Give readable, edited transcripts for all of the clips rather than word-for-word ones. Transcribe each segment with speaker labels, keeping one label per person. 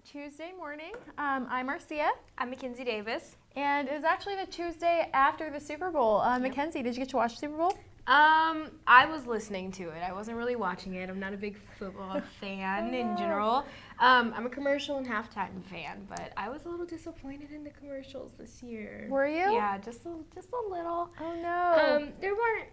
Speaker 1: Tuesday morning. I'm Marcia.
Speaker 2: I'm Mackenzie Davis.
Speaker 1: And it was actually the Tuesday after the Super Bowl. Mackenzie, did you get to watch the Super Bowl?
Speaker 2: I was listening to it. I wasn't really watching it. I'm not a big football fan in general. I'm a commercial and halftime fan, but I was a little disappointed in the commercials this year.
Speaker 1: Were you?
Speaker 2: Yeah, just a little.
Speaker 1: Oh no.
Speaker 2: There weren't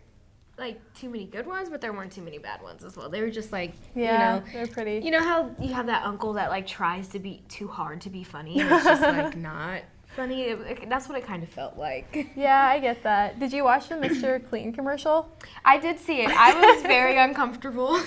Speaker 2: like too many good ones, but there weren't too many bad ones as well. They were just like,
Speaker 1: they're pretty.
Speaker 2: You know how you have that uncle that like tries to be too hard to be funny and it's just like not funny? That's what it kind of felt like.
Speaker 1: Yeah, I get that. Did you watch the Mr. Clean commercial?
Speaker 2: I did see it. I was very uncomfortable.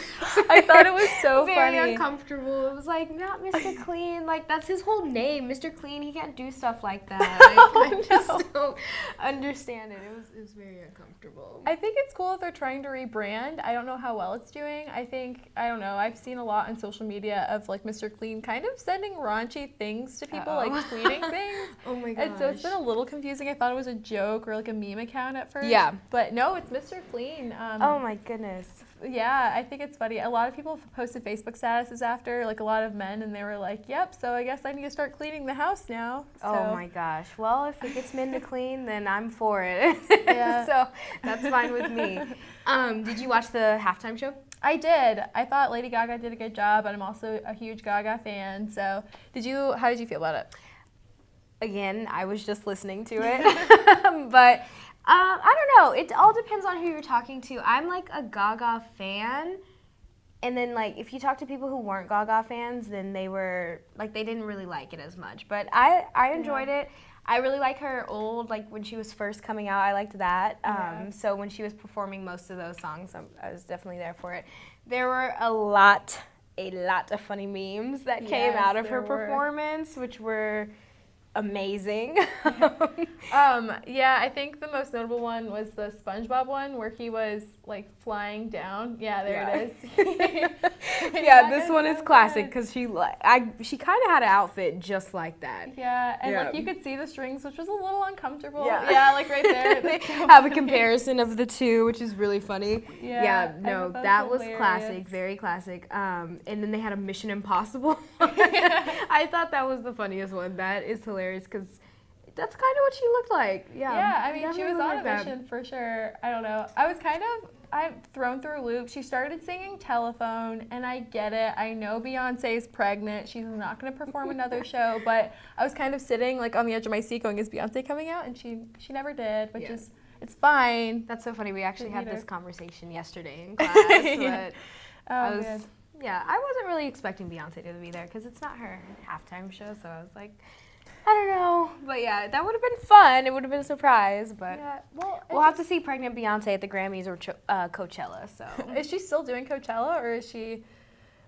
Speaker 1: I thought it was so
Speaker 2: very
Speaker 1: funny.
Speaker 2: uncomfortable. It was like, not Mr. Clean. Like, that's his whole name. Mr. Clean, he can't do stuff like that. I just don't understand it. It was very uncomfortable.
Speaker 1: I think it's cool that they're trying to rebrand. I don't know how well it's doing. I don't know, I've seen a lot on social media of like Mr. Clean kind of sending raunchy things to people, like tweeting things.
Speaker 2: Oh my gosh.
Speaker 1: And so it's been a little confusing. I thought it was a joke or like a meme account at first.
Speaker 2: Yeah.
Speaker 1: But no, it's Mr. Clean.
Speaker 2: Oh my goodness.
Speaker 1: Yeah, I think it's funny. A lot of people posted Facebook statuses after, like a lot of men, and they were like, yep, so I guess I need to start cleaning the house now. So.
Speaker 2: Oh my gosh. Well, if it gets men to clean, then I'm for it.
Speaker 1: Yeah.
Speaker 2: So that's fine with me. Did you watch the halftime show?
Speaker 1: I did. I thought Lady Gaga did a good job, and I'm also a huge Gaga fan. So how did you feel about it?
Speaker 2: Again, I was just listening to it. But I don't know. It all depends on who you're talking to. I'm like a Gaga fan. And then like if you talk to people who weren't Gaga fans, then they were like they didn't really like it as much. But I enjoyed it. I really like her old, like when she was first coming out, I liked that. So when she was performing most of those songs, I was definitely there for it. There were a lot of funny memes that came out of her performance, which were amazing.
Speaker 1: Yeah, I think the most notable one was the SpongeBob one where he was like flying down. Yeah, there it is.
Speaker 2: Yeah, this one is classic because she kind of had an outfit just like that.
Speaker 1: Yeah, and like you could see the strings, which was a little uncomfortable. Yeah, like right there.
Speaker 2: They have a comparison of the two, which is really funny.
Speaker 1: Yeah,
Speaker 2: no, that was classic, very classic. And then they had a Mission Impossible. I thought that was the funniest one. That is hilarious because that's kind of what she looked like.
Speaker 1: Yeah, I mean, she was on a mission for sure. I don't know. I'm thrown through a loop. She started singing Telephone, and I get it. I know Beyonce is pregnant. She's not going to perform another show, but I was kind of sitting like on the edge of my seat going, is Beyonce coming out? And she never did, which is, it's fine.
Speaker 2: That's so funny. We actually had this conversation yesterday in class, but I wasn't really expecting Beyonce to be there because it's not her halftime show, so I was like, I don't know. But yeah, that would have been fun. It would have been a surprise, but we'll have to see pregnant Beyonce at the Grammys or Coachella. So
Speaker 1: is she still doing Coachella or is she?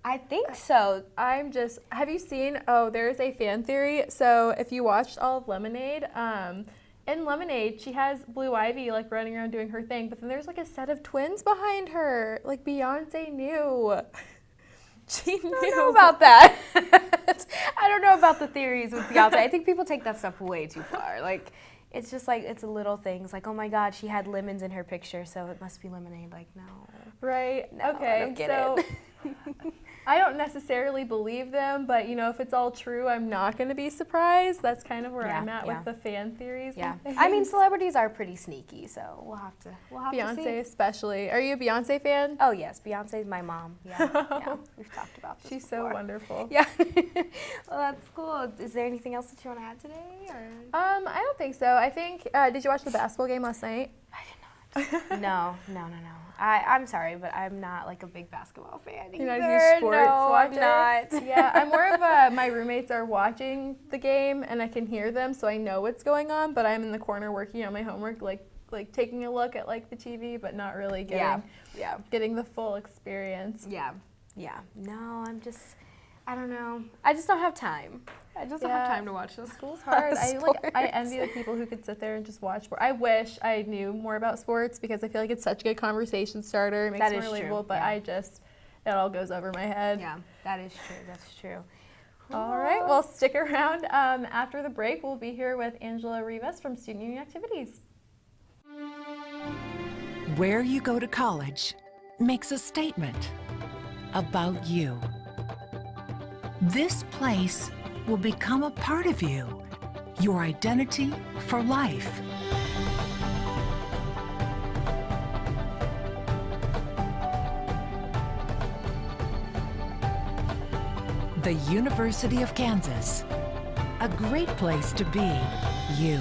Speaker 2: I think so.
Speaker 1: Have you seen, there's a fan theory. So if you watched all of Lemonade, in Lemonade, she has Blue Ivy like running around doing her thing, but then there's like a set of twins behind her. Like Beyonce knew. She knew.
Speaker 2: I don't know about that. I don't know about the theories with Beyonce. I think people take that stuff way too far. Like, it's just like, it's a little things. Like, oh my God, she had lemons in her picture, so it must be lemonade. Like, no.
Speaker 1: Right.
Speaker 2: No,
Speaker 1: okay.
Speaker 2: I don't get it.
Speaker 1: I don't necessarily believe them, but if it's all true, I'm not going to be surprised. That's kind of where I'm at with the fan theories.
Speaker 2: Yeah. I mean, celebrities are pretty sneaky, so we'll have to
Speaker 1: Beyonce
Speaker 2: see.
Speaker 1: especially. Are you a Beyonce fan?
Speaker 2: Oh yes, Beyonce's my mom. Yeah. We've talked about this
Speaker 1: She's
Speaker 2: before.
Speaker 1: so wonderful.
Speaker 2: Yeah. Well, that's cool. Is there anything else that you want to add today? Or?
Speaker 1: I don't think so. I think, did you watch the basketball game last night?
Speaker 2: I did not. No. I'm sorry, but I'm not like a big basketball fan either.
Speaker 1: You're not a huge sports watcher?
Speaker 2: I'm not.
Speaker 1: Yeah, I'm more of my roommates are watching the game and I can hear them, so I know what's going on, but I'm in the corner working on my homework, like taking a look at like the TV, but not really getting the full experience.
Speaker 2: Yeah. No, I don't know. I just don't have time. I just don't have time to watch this.
Speaker 1: School's hard. I envy the people who could sit there and just watch sport. I wish I knew more about sports because I feel like it's such a good conversation starter. It makes it more relatable, but it all goes over my head.
Speaker 2: Yeah, that is true. That's true.
Speaker 1: All right, well, stick around. After the break, we'll be here with Angela Rivas from Student Union Activities.
Speaker 3: Where you go to college makes a statement about you. This place will become a part of you, your identity for life. The University of Kansas. A great place to be you.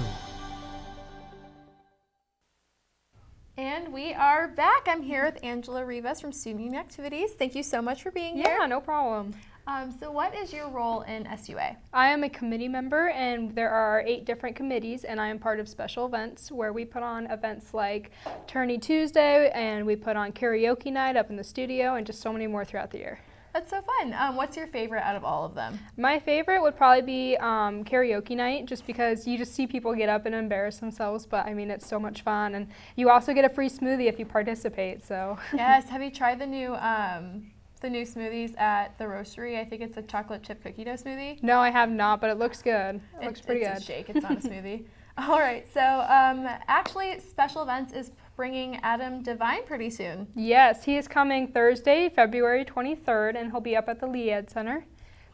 Speaker 1: And we are back. I'm here with Angela Rivas from Student Union Activities. Thank you so much for being here.
Speaker 4: Yeah, no problem.
Speaker 1: So what is your role in SUA?
Speaker 4: I am a committee member, and there are 8 different committees, and I am part of special events where we put on events like Tourney Tuesday, and we put on karaoke night up in the studio, and just so many more throughout the year.
Speaker 1: That's so fun. What's your favorite out of all of them?
Speaker 4: My favorite would probably be karaoke night, just because you just see people get up and embarrass themselves, but I mean, it's so much fun, and you also get a free smoothie if you participate, so.
Speaker 1: Yes, have you tried the new smoothies at the roastery? I think it's a chocolate chip cookie dough smoothie.
Speaker 4: No, I have not, but it looks good. It looks pretty good.
Speaker 1: It's a shake, it's not a smoothie. All right, so actually Special Events is bringing Adam Devine pretty soon.
Speaker 4: Yes, he is coming Thursday, February 23rd, and he'll be up at the Lee Ed Center.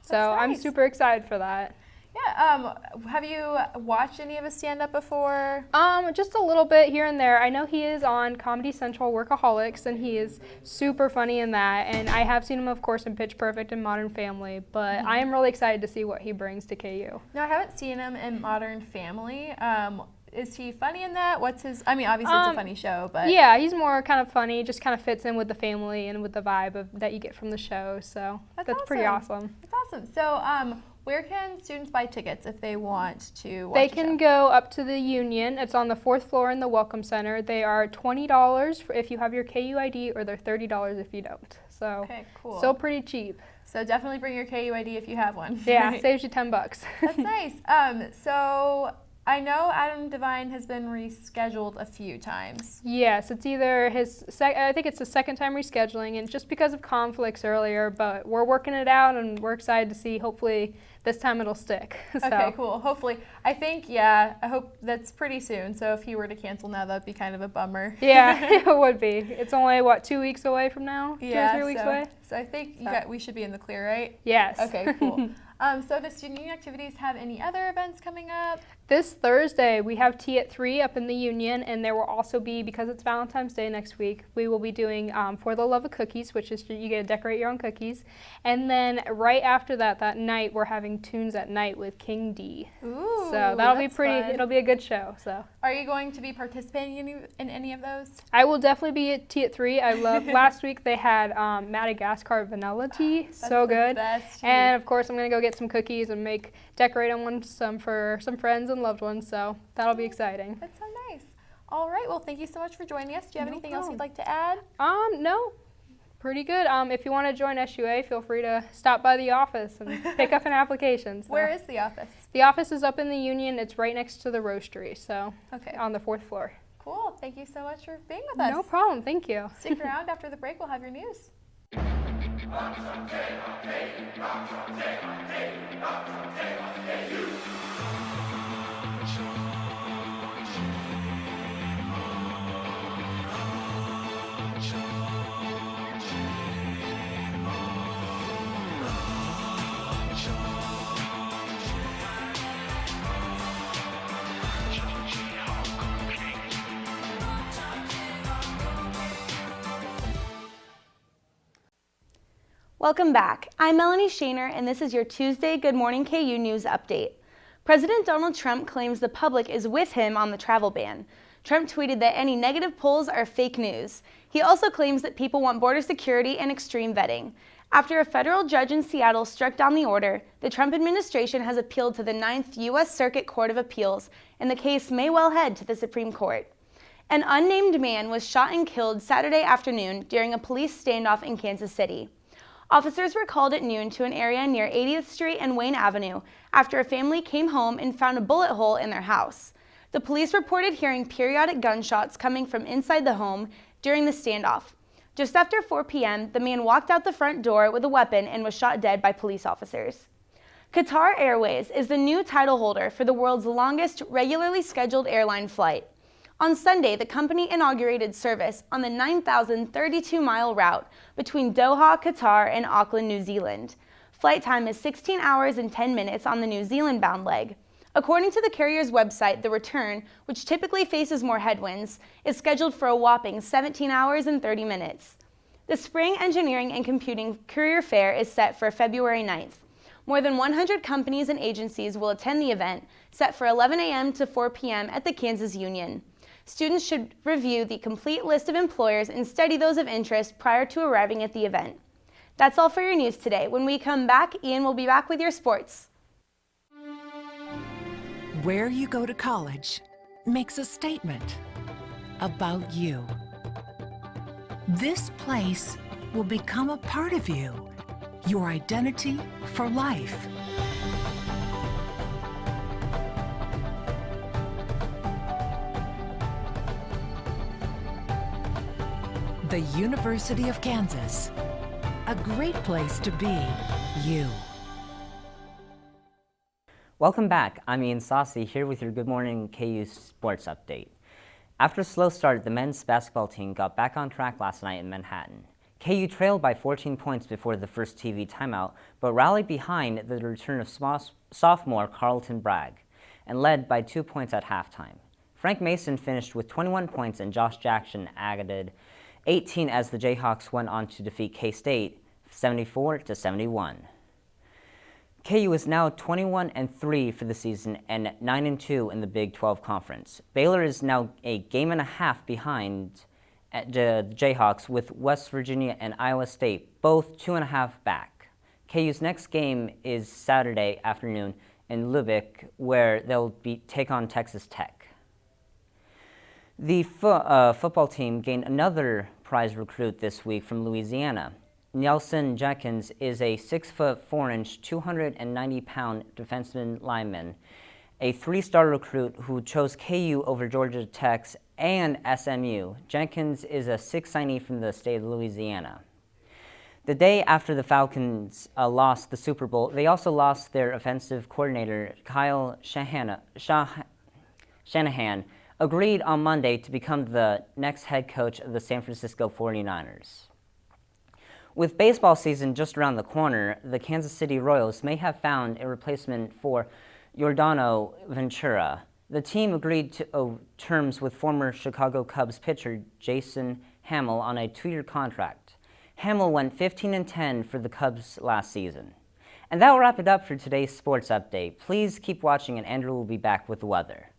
Speaker 4: So
Speaker 1: That's
Speaker 4: I'm
Speaker 1: nice.
Speaker 4: super excited for that.
Speaker 1: Yeah, have you watched any of his stand-up before?
Speaker 4: Just a little bit here and there. I know he is on Comedy Central Workaholics, and he is super funny in that. And I have seen him, of course, in Pitch Perfect and Modern Family, but I am really excited to see what he brings to KU.
Speaker 1: No, I haven't seen him in Modern Family. Is he funny in that? What's his, I mean, obviously it's a funny show, but.
Speaker 4: Yeah, he's more kind of funny, just kind of fits in with the family and with the vibe that you get from the show, so that's pretty awesome.
Speaker 1: That's awesome. So, where can students buy tickets if they want to watch
Speaker 4: They
Speaker 1: the
Speaker 4: can
Speaker 1: show?
Speaker 4: go up to the Union. It's on the 4th floor in the Welcome Center. They are $20 if you have your KU ID, or they're $30 if you don't. So,
Speaker 1: Okay, cool.
Speaker 4: still pretty cheap.
Speaker 1: So definitely bring your KU ID if you have one.
Speaker 4: Yeah, saves you $10.
Speaker 1: That's nice. So I know Adam Devine has been rescheduled a few times.
Speaker 4: Yes, it's either I think it's the second time rescheduling, and just because of conflicts earlier, but we're working it out, and we're excited to see, hopefully this time it'll stick.
Speaker 1: Okay, cool. Hopefully. I think, yeah, I hope that's pretty soon. So if he were to cancel now, that'd be kind of a bummer.
Speaker 4: Yeah, it would be. It's only, 2 weeks away from now?
Speaker 1: Yeah,
Speaker 4: 2 or 3 weeks away?
Speaker 1: So I think we should be in the clear, right?
Speaker 4: Yes.
Speaker 1: Okay, cool. So does Student Union Activities have any other events coming up?
Speaker 4: This Thursday, we have tea at 3 up in the Union, and there will also be, because it's Valentine's Day next week, we will be doing For the Love of Cookies, which is you get to decorate your own cookies. And then right after that night, we're having Tunes at Night with King D.
Speaker 1: Ooh,
Speaker 4: so that'll be
Speaker 1: that's
Speaker 4: pretty,
Speaker 1: fun.
Speaker 4: It'll be a good show. So.
Speaker 1: Are you going to be participating in any of those?
Speaker 4: I will definitely be at tea at 3. I love, last week they had Madagascar vanilla tea, so good.
Speaker 1: Best tea.
Speaker 4: And of course I'm gonna go get some cookies and decorate them some for some friends and loved ones, so that'll be exciting.
Speaker 1: That's so nice. All right, well, thank you so much for joining us. Do you have
Speaker 4: No
Speaker 1: anything else
Speaker 4: problem.
Speaker 1: you'd like to add?
Speaker 4: No, pretty good. If you want to join SUA, feel free to stop by the office and pick up an application. So.
Speaker 1: Where is the office?
Speaker 4: The office is up in the Union. It's right next to the roastery, so
Speaker 1: Okay.
Speaker 4: on the 4th floor.
Speaker 1: Cool. Thank you so much for being with us.
Speaker 4: No problem. Thank you.
Speaker 1: Stick around. After the break, we'll have your news.
Speaker 5: Welcome back. I'm Melanie Shaner, and this is your Tuesday Good Morning KU News Update. President Donald Trump claims the public is with him on the travel ban. Trump tweeted that any negative polls are fake news. He also claims that people want border security and extreme vetting. After a federal judge in Seattle struck down the order, the Trump administration has appealed to the 9th U.S. Circuit Court of Appeals, and the case may well head to the Supreme Court. An unnamed man was shot and killed Saturday afternoon during a police standoff in Kansas City. Officers were called at noon to an area near 80th Street and Wayne Avenue after a family came home and found a bullet hole in their house. The police reported hearing periodic gunshots coming from inside the home during the standoff. Just after 4 p.m., the man walked out the front door with a weapon and was shot dead by police officers. Qatar Airways is the new title holder for the world's longest regularly scheduled airline flight. On Sunday, the company inaugurated service on the 9,032-mile route between Doha, Qatar, and Auckland, New Zealand. Flight time is 16 hours and 10 minutes on the New Zealand-bound leg. According to the carrier's website, the return, which typically faces more headwinds, is scheduled for a whopping 17 hours and 30 minutes. The Spring Engineering and Computing Career Fair is set for February 9th. More than 100 companies and agencies will attend the event, set for 11 a.m. to 4 p.m. at the Kansas Union. Students should review the complete list of employers and study those of interest prior to arriving at the event. That's all for your news today. When we come back, Ian will be back with your sports.
Speaker 3: Where you go to college makes a statement about you. This place will become a part of you, your identity for life. The University of Kansas, a great place to be you.
Speaker 6: Welcome back. I'm Ian Saucy here with your Good Morning KU Sports Update. After a slow start, the men's basketball team got back on track last night in Manhattan. KU trailed by 14 points before the first TV timeout, but rallied behind the return of sophomore Carlton Bragg and led by 2 points at halftime. Frank Mason finished with 21 points and Josh Jackson added 18 as the Jayhawks went on to defeat K-State 74-71. KU is now 21-3 for the season and 9-2 in the Big 12 Conference. Baylor is now a game and a half behind at the Jayhawks, with West Virginia and Iowa State both 2.5 back. KU's next game is Saturday afternoon in Lubbock, where they'll take on Texas Tech. The football team gained another prize recruit this week from Louisiana. Nelson Jenkins is a 6'4", 290-pound defenseman lineman, a 3-star recruit who chose KU over Georgia Tech's and SMU. Jenkins is a 6th signee from the state of Louisiana. The day after the Falcons lost the Super Bowl, they also lost their offensive coordinator, Kyle Shanahan, agreed on Monday to become the next head coach of the San Francisco 49ers. With baseball season just around the corner, the Kansas City Royals may have found a replacement for Yordano Ventura. The team agreed to terms with former Chicago Cubs pitcher Jason Hamill on a 2-year contract. Hamill went 15-10 for the Cubs last season. And that will wrap it up for today's sports update. Please keep watching and Andrew will be back with the weather.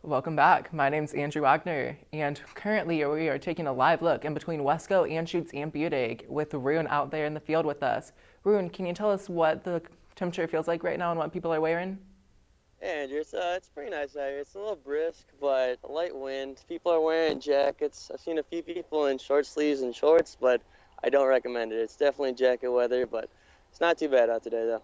Speaker 7: Welcome back. My name's Andrew Wagner, and currently we are taking a live look in between Wesco, Anschutz, and Budig with Rune out there in the field with us. Rune, can you tell us what the temperature feels like right now and what people are wearing?
Speaker 8: Hey Andrew, it's pretty nice out here. It's a little brisk, but a light wind. People are wearing jackets. I've seen a few people in short sleeves and shorts, but I don't recommend it. It's definitely jacket weather, but it's not too bad out today though.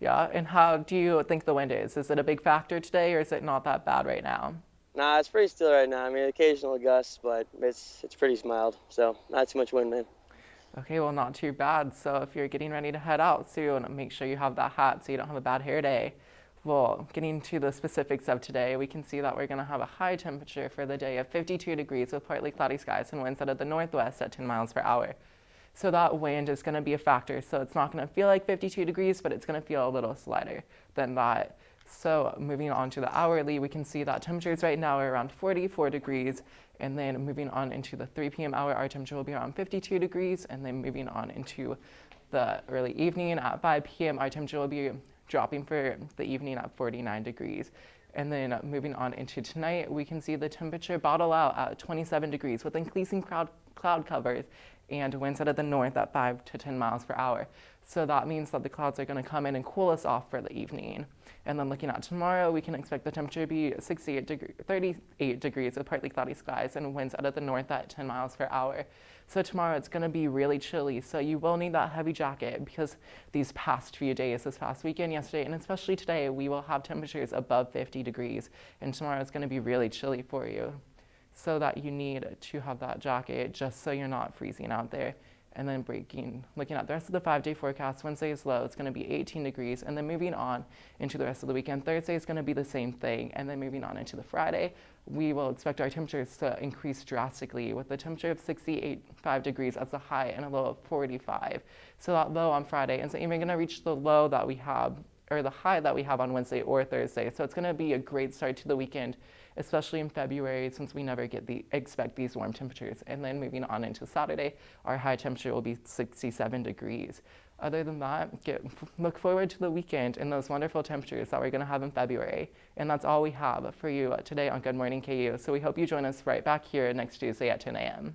Speaker 7: Yeah, and how do you think the wind is? Is it a big factor today, or is it not that bad right now?
Speaker 8: Nah, it's pretty still right now. I mean, occasional gusts, but it's pretty mild, so not too much wind, man.
Speaker 7: Okay, well, not too bad. So if you're getting ready to head out soon, make sure you have that hat so you don't have a bad hair day. Well, getting to the specifics of today, we can see that we're going to have a high temperature for the day of 52 degrees with partly cloudy skies and winds out of the northwest at 10 miles per hour. So that wind is going to be a factor. So it's not going to feel like 52 degrees, but it's going to feel a little lighter than that. So moving on to the hourly, we can see that temperatures right now are around 44 degrees. And then moving on into the 3 p.m. hour, our temperature will be around 52 degrees. And then moving on into the early evening at 5 p.m., our temperature will be dropping for the evening at 49 degrees. And then moving on into tonight, we can see the temperature bottle out at 27 degrees with increasing cloud covers and winds out of the north at 5 to 10 miles per hour. So that means that the clouds are going to come in and cool us off for the evening. And then looking at tomorrow, we can expect the temperature to be 38 degrees with partly cloudy skies and winds out of the north at 10 miles per hour. So tomorrow it's going to be really chilly, so you will need that heavy jacket because these past few days, this past weekend, yesterday, and especially today, we will have temperatures above 50 degrees, and tomorrow it's going to be really chilly for you. So that you need to have that jacket just so you're not freezing out there. And then looking at the rest of the 5-day forecast, Wednesday is low, it's going to be 18 degrees, and then moving on into the rest of the weekend, Thursday is going to be the same thing, and then moving on into the Friday, we will expect our temperatures to increase drastically with the temperature of 65 degrees as a high and a low of 45. So that low on Friday isn't even going to reach the low that we have, or the high that we have on Wednesday or Thursday. So it's going to be a great start to the weekend, especially in February, since we never expect these warm temperatures. And then moving on into Saturday, our high temperature will be 67 degrees. Other than that, look forward to the weekend and those wonderful temperatures that we're going to have in February. And that's all we have for you today on Good Morning KU. So we hope you join us right back here next Tuesday at 10 a.m.